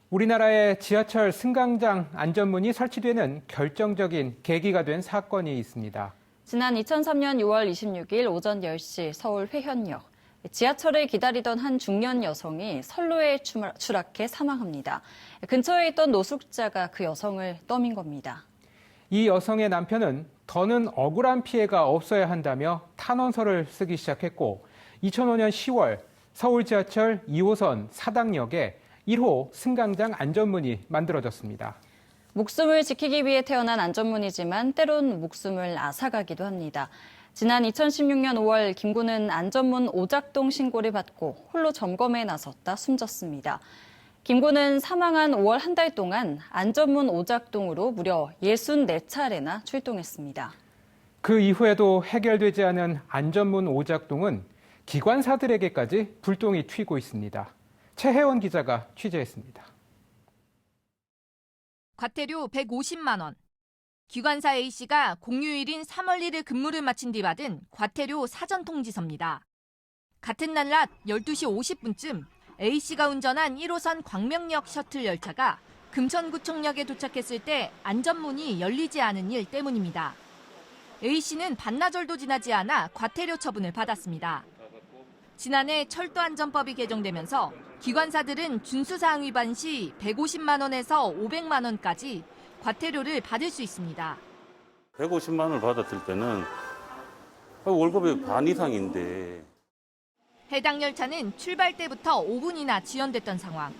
우리나라의 지하철 승강장 안전문이 설치되는 결정적인 계기가 된 사건이 있습니다. 지난 2003년 6월 26일 오전 10시 서울 회현역. 지하철을 기다리던 한 중년 여성이 선로에 추락해 사망합니다. 근처에 있던 노숙자가 그 여성을 떠민 겁니다. 이 여성의 남편은 더는 억울한 피해가 없어야 한다며 탄원서를 쓰기 시작했고 2005년 10월 서울 지하철 2호선 사당역에 1호 승강장 안전문이 만들어졌습니다. 목숨을 지키기 위해 태어난 안전문이지만 때론 목숨을 앗아가기도 합니다. 지난 2016년 5월 김 군은 안전문 오작동 신고를 받고 홀로 점검에 나섰다 숨졌습니다. 김 군은 사망한 5월 한 달 동안 안전문 오작동으로 무려 64차례나 출동했습니다. 그 이후에도 해결되지 않은 안전문 오작동은 기관사들에게까지 불똥이 튀고 있습니다. 최혜원 기자가 취재했습니다. 과태료 150만 원. 기관사 A씨가 공휴일인 3월 1일 근무를 마친 뒤 받은 과태료 사전 통지서입니다. 같은 날 낮 12시 50분쯤 A씨가 운전한 1호선 광명역 셔틀 열차가 금천구청역에 도착했을 때 안전문이 열리지 않은 일 때문입니다. A씨는 반나절도 지나지 않아 과태료 처분을 받았습니다. 지난해 철도안전법이 개정되면서 기관사들은 준수사항 위반 시 150만 원에서 500만 원까지 과태료를 받을 수 있습니다. 150만 원을 받았을 때는 월급의 반 이상인데. 해당 열차는 출발 때부터 5분이나 지연됐던 상황.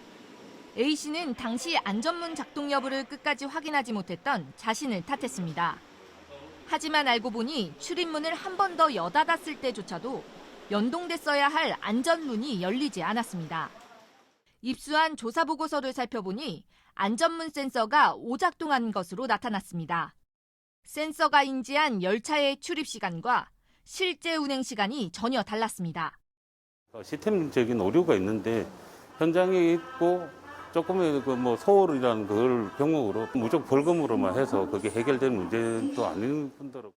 A씨는 당시 안전문 작동 여부를 끝까지 확인하지 못했던 자신을 탓했습니다. 하지만 알고 보니 출입문을 한 번 더 여닫았을 때조차도 연동됐어야 할 안전문이 열리지 않았습니다. 입수한 조사 보고서를 살펴보니 안전문 센서가 오작동한 것으로 나타났습니다. 센서가 인지한 열차의 출입 시간과 실제 운행 시간이 전혀 달랐습니다. 시스템적인 오류가 있는데 현장에 있고 조금의 소홀이라는 걸 병목으로 무조건 벌금으로만 해서 그게 해결된 문제는 또 아닌 뿐더러.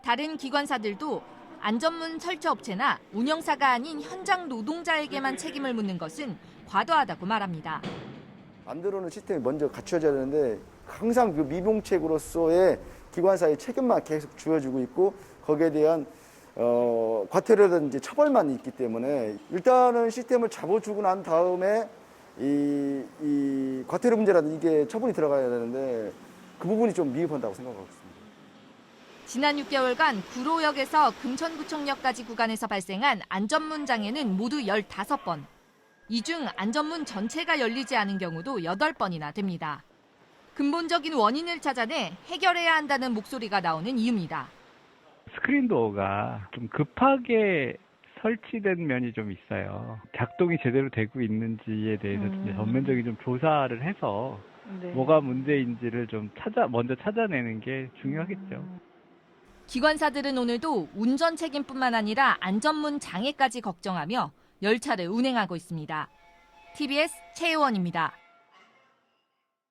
다른 기관사들도 안전문 설치 업체나 운영사가 아닌 현장 노동자에게만 책임을 묻는 것은 과도하다고 말합니다. 안 들어오는 시스템이 먼저 갖춰져야 되는데 항상 그 미봉책으로서의 기관사의 책임만 계속 주어지고 있고 거기에 대한 과태료라든지 처벌만 있기 때문에 일단은 시스템을 잡아주고 난 다음에 이 과태료 문제라든지 이게 처분이 들어가야 되는데 그 부분이 좀 미흡한다고 생각하고 있습니다. 지난 6개월간 구로역에서 금천구청역까지 구간에서 발생한 안전문 장애는 모두 15번. 이 중 안전문 전체가 열리지 않은 경우도 8번이나 됩니다. 근본적인 원인을 찾아내 해결해야 한다는 목소리가 나오는 이유입니다. 스크린도어가 좀 급하게 설치된 면이 좀 있어요. 작동이 제대로 되고 있는지에 대해서 진짜 전면적인 좀 조사를 해서 뭐가 문제인지를 좀 먼저 찾아내는 게 중요하겠죠. 기관사들은 오늘도 운전 책임뿐만 아니라 안전문 장애까지 걱정하며 열차를 운행하고 있습니다. TBS 최혜원입니다.